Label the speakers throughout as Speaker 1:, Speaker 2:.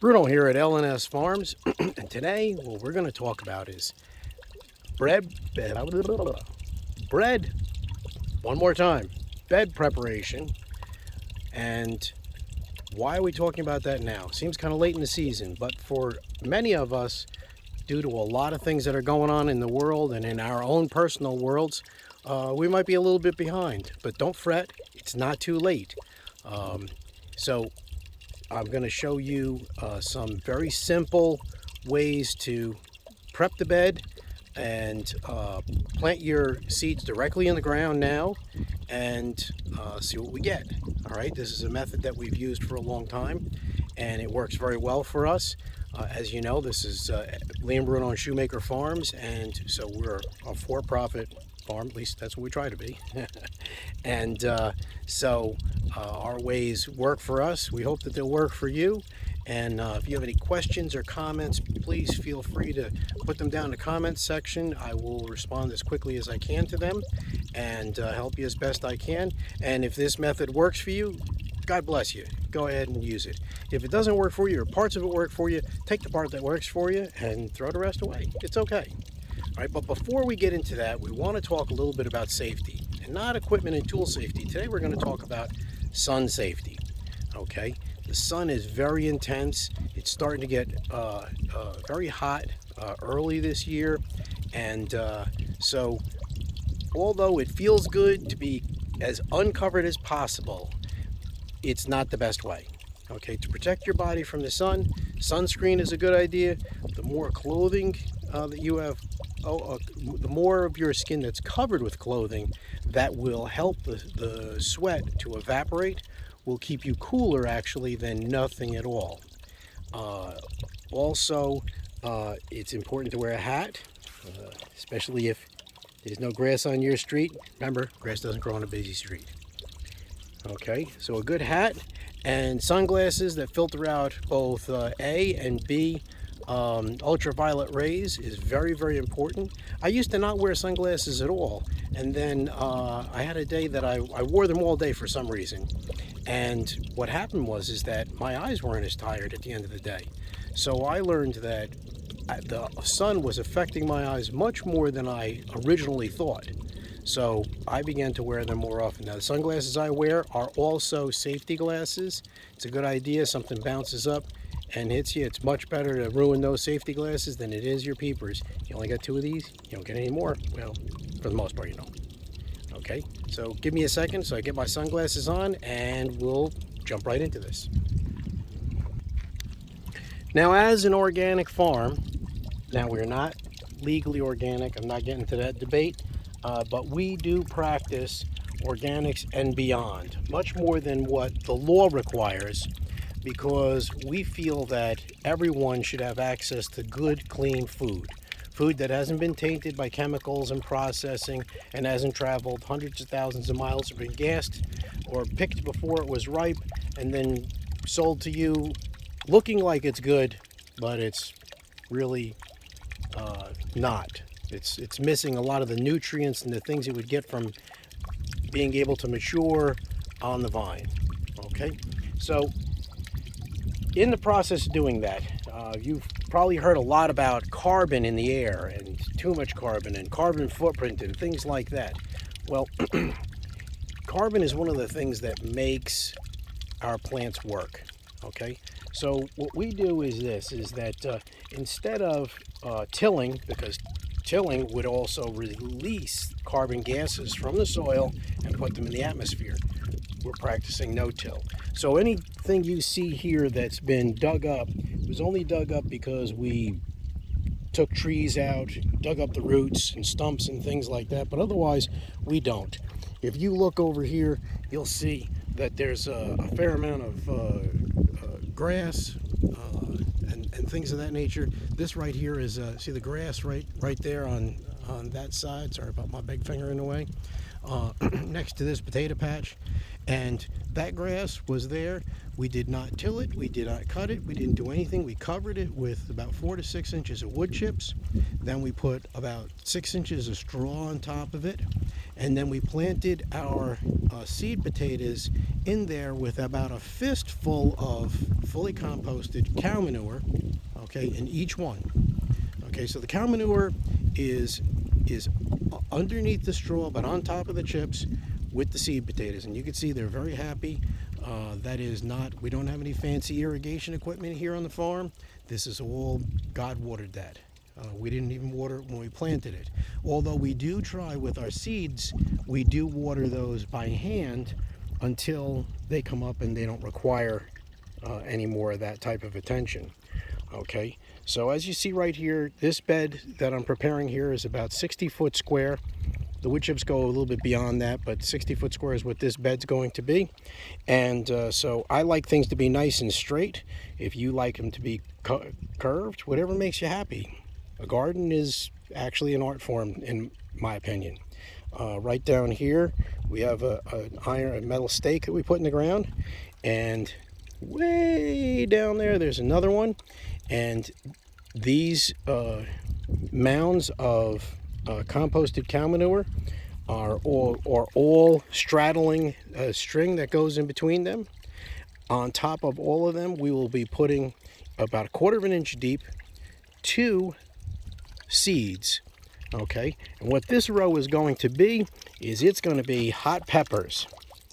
Speaker 1: Bruno here at LNS Farms, and today what we're going to talk about is bread, bread, one more time, bed preparation. And why are we talking about that now? Seems kind of late in the season, but for many of us, due to a lot of things that are going on in the world and in our own personal worlds, we might be a little bit behind. But don't fret, it's not too late. So I'm going to show you some very simple ways to prep the bed and plant your seeds directly in the ground now and see what we get. All right, this is a method that we've used for a long time and it works very well for us. As you know, this is Lee and Bruno and Shoemaker Farms, and so we're a for-profit farm, at least that's what we try to be. And so our ways work for us. We hope that they'll work for you. And if you have any questions or comments, please feel free to put them down in the comments section. I will respond as quickly as I can to them and help you as best I can. And if this method works for you, God bless you. Go ahead and use it. If it doesn't work for you or parts of it work for you, take the part that works for you and throw the rest away. It's okay. All right, but before we get into that, we want to talk a little bit about safety, and not equipment and tool safety. Today we're going to talk about sun safety. Okay, the sun is very intense. It's starting to get very hot early this year, and so although it feels good to be as uncovered as possible, it's not the best way. Okay, to protect your body from the sun, sunscreen is a good idea. The more clothing that you have, the more of your skin that's covered with clothing, that will help the sweat to evaporate, will keep you cooler actually than nothing at all. Also, it's important to wear a hat, especially if there's no grass on your street. Remember, grass doesn't grow on a busy street. Okay, so a good hat and sunglasses that filter out both A and B ultraviolet rays is very, very important. I used to not wear sunglasses at all, and then I had a day that I wore them all day for some reason. And what happened is that my eyes weren't as tired at the end of the day. So I learned that the sun was affecting my eyes much more than I originally thought. So I began to wear them more often. Now the sunglasses I wear are also safety glasses. It's a good idea. Something bounces up and hits you. It's much better to ruin those safety glasses than it is your peepers. You only got 2 of these. You don't get any more. Well, for the most part, you don't. Okay, so give me a second so I get my sunglasses on and we'll jump right into this. Now, as an organic farm, now we're not legally organic. I'm not getting to that debate. But we do practice organics and beyond, much more than what the law requires, because we feel that everyone should have access to good, clean food that hasn't been tainted by chemicals and processing and hasn't traveled hundreds of thousands of miles or been gassed or picked before it was ripe and then sold to you looking like it's good, but it's really not. It's missing a lot of the nutrients and the things it would get from being able to mature on the vine. Okay, so in the process of doing that, you've probably heard a lot about carbon in the air and too much carbon and carbon footprint and things like that. Well, carbon is one of the things that makes our plants work. Okay, so what we do is that instead of tilling, because tilling would also release carbon gases from the soil and put them in the atmosphere, we're practicing no-till. So anything you see here that's been dug up was only dug up because we took trees out, dug up the roots and stumps and things like that, but otherwise we don't. If you look over here, you'll see that there's a fair amount of grass and things of that nature. This right here is see the grass right there on that side. Sorry about my big finger in the way. Next to this potato patch, and that grass was there. We did not till it, we did not cut it, we didn't do anything. We covered it with about 4 to 6 inches of wood chips. Then we put about 6 inches of straw on top of it, And then we planted our seed potatoes in there with about a fistful of fully composted cow manure, okay, in each one. Okay, so the cow manure is underneath the straw but on top of the chips with the seed potatoes, and you can see they're very happy. That is not, we don't have any fancy irrigation equipment here on the farm. This is all, God watered that. We didn't even water it when we planted it. Although we do try with our seeds, we do water those by hand until they come up and they don't require any more of that type of attention. Okay, so as you see right here, this bed that I'm preparing here is about 60 foot square. The wood chips go a little bit beyond that, but 60 foot square is what this bed's going to be. And so I like things to be nice and straight. If you like them to be curved, whatever makes you happy. A garden is actually an art form, in my opinion. Right down here, we have a metal stake that we put in the ground. And way down there, there's another one. And these mounds of composted cow manure are all straddling a string that goes in between them. On top of all of them, we will be putting about 1/4 of an inch deep 2 seeds. Okay, and what this row is going to be is it's going to be hot peppers.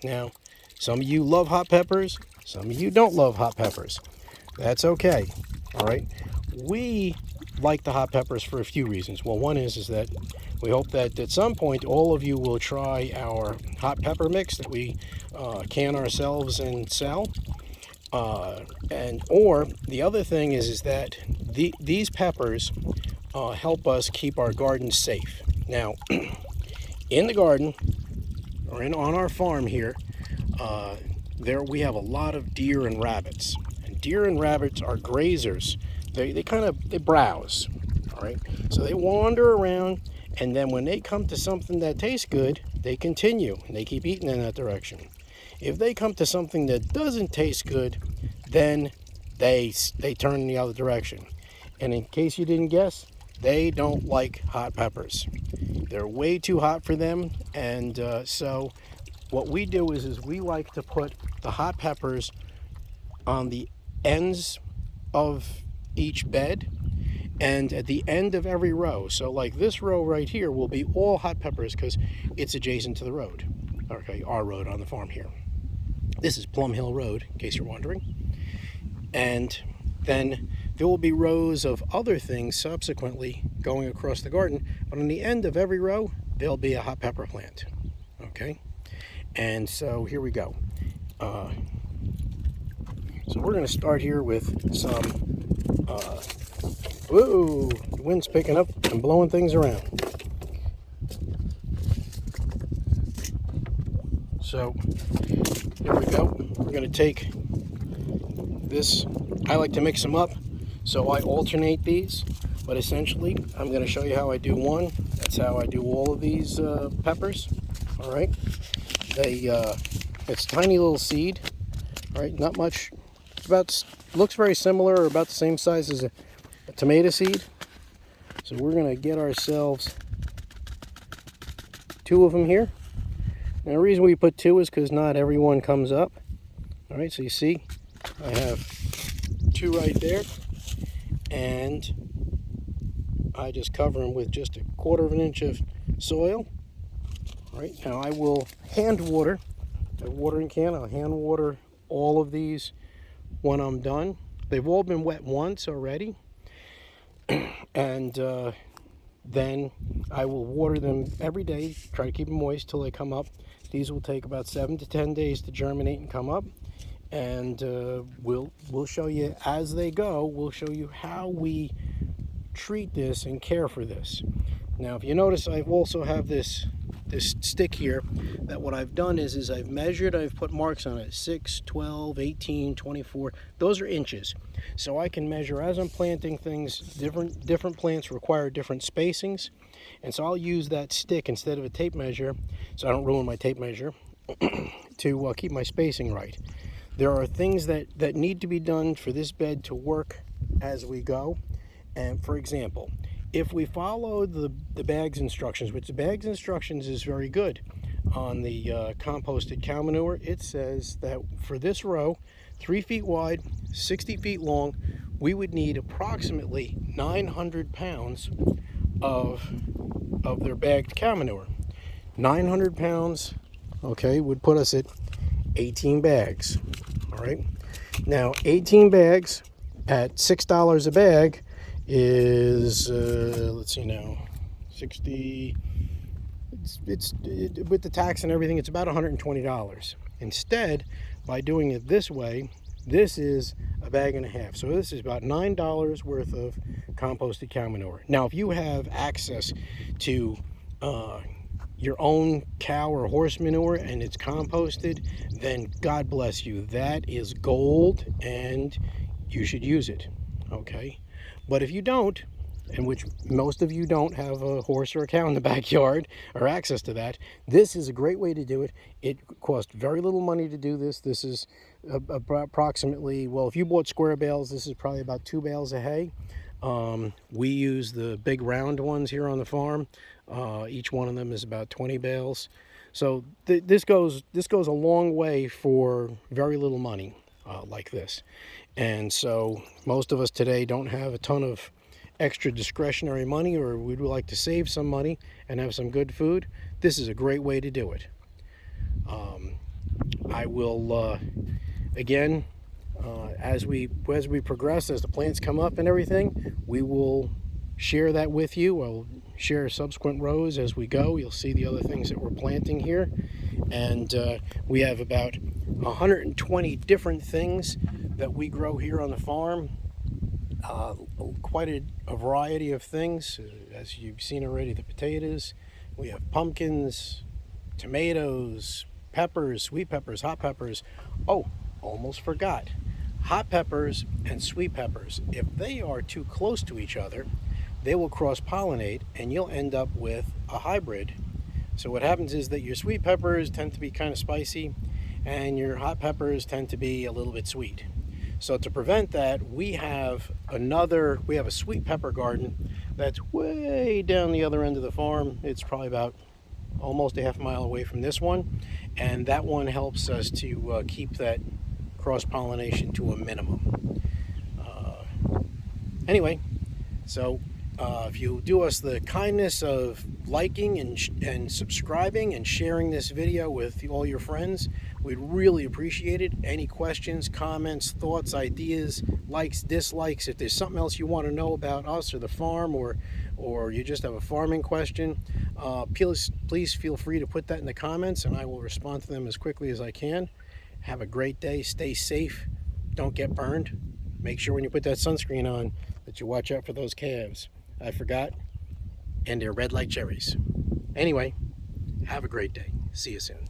Speaker 1: Now, some of you love hot peppers, some of you don't love hot peppers. That's okay. All right, we like the hot peppers for a few reasons. Well, one is that we hope that at some point all of you will try our hot pepper mix that we can ourselves and sell. Or the other thing is that these peppers help us keep our garden safe. Now, in the garden or on our farm here, we have a lot of deer and rabbits. And deer and rabbits are grazers. They browse, all right? So they wander around, and then when they come to something that tastes good, they continue, and they keep eating in that direction. If they come to something that doesn't taste good, then they turn in the other direction. And in case you didn't guess, they don't like hot peppers. They're way too hot for them, and so what we do is we like to put the hot peppers on the ends of each bed and at the end of every row. So like this row right here will be all hot peppers because it's adjacent to the road. Okay, our road on the farm here. This is Plum Hill Road, in case you're wondering. And then there will be rows of other things subsequently going across the garden, but on the end of every row there'll be a hot pepper plant. Okay, and so here we go. So we're going to start here with some, whoa, the wind's picking up and blowing things around. So here we go. We're going to take this. I like to mix them up, so I alternate these, but essentially I'm going to show you how I do one. That's how I do all of these peppers. All right, it's tiny little seed. All right, not much. Looks very similar, or about the same size as a tomato seed. So we're going to get ourselves 2 of them here. Now the reason we put 2 is because not everyone comes up. All right, so you see I have 2 right there, and I just cover them with just 1/4 of an inch of soil. All right, now I will hand water, a watering can. I'll hand water all of these when I'm done. They've all been wet once already, and then I will water them every day, try to keep them moist till they come up. These will take about 7 to 10 days to germinate and come up, and we'll show you as they go. We'll show you how we treat this and care for this. Now, if you notice, I also have this stick here that what I've done is I've measured, I've put marks on it, 6, 12, 18, 24. Those are inches. So I can measure as I'm planting things. Different plants require different spacings. And so I'll use that stick instead of a tape measure, so I don't ruin my tape measure, to keep my spacing right. There are things that need to be done for this bed to work as we go. And for example, if we follow the bag's instructions, which the bag's instructions is very good on the composted cow manure, it says that for this row, 3 feet wide, 60 feet long, we would need approximately 900 pounds of their bagged cow manure. 900 pounds, okay, would put us at 18 bags. All right. Now, 18 bags at $6 a bag is, let's see now, 60. With the tax and everything, it's about $120. Instead, by doing it this way, this is a bag and a half. So this is about $9 worth of composted cow manure. Now, if you have access to your own cow or horse manure and it's composted, then God bless you. That is gold and you should use it, okay? But if you don't, and which most of you don't have a horse or a cow in the backyard or access to that, this is a great way to do it. It costs very little money to do this. This is approximately, well, if you bought square bales, this is probably about 2 bales of hay. We use the big round ones here on the farm. Each one of them is about 20 bales. So this goes a long way for very little money like this. And so most of us today don't have a ton of extra discretionary money, or we'd like to save some money and have some good food. This is a great way to do it. I will again, as we progress, as the plants come up and everything, we will share that with you. I'll share subsequent rows as we go. You'll see the other things that we're planting here, and we have about 120 different things that we grow here on the farm. Quite a variety of things, as you've seen already. The potatoes, we have pumpkins, tomatoes, peppers, sweet peppers, hot peppers. Oh, almost forgot, hot peppers and sweet peppers, if they are too close to each other, they will cross-pollinate and you'll end up with a hybrid. So what happens is that your sweet peppers tend to be kind of spicy and your hot peppers tend to be a little bit sweet. So to prevent that, we have a sweet pepper garden that's way down the other end of the farm. It's probably about almost a half mile away from this one, and that one helps us to keep that cross-pollination to a minimum. Anyway, so if you do us the kindness of liking and subscribing and sharing this video with all your friends, we'd really appreciate it. Any questions, comments, thoughts, ideas, likes, dislikes, if there's something else you want to know about us or the farm, or you just have a farming question, please feel free to put that in the comments and I will respond to them as quickly as I can. Have a great day. Stay safe. Don't get burned. Make sure when you put that sunscreen on that you watch out for those calves. I forgot. And they're red like cherries. Anyway, have a great day. See you soon.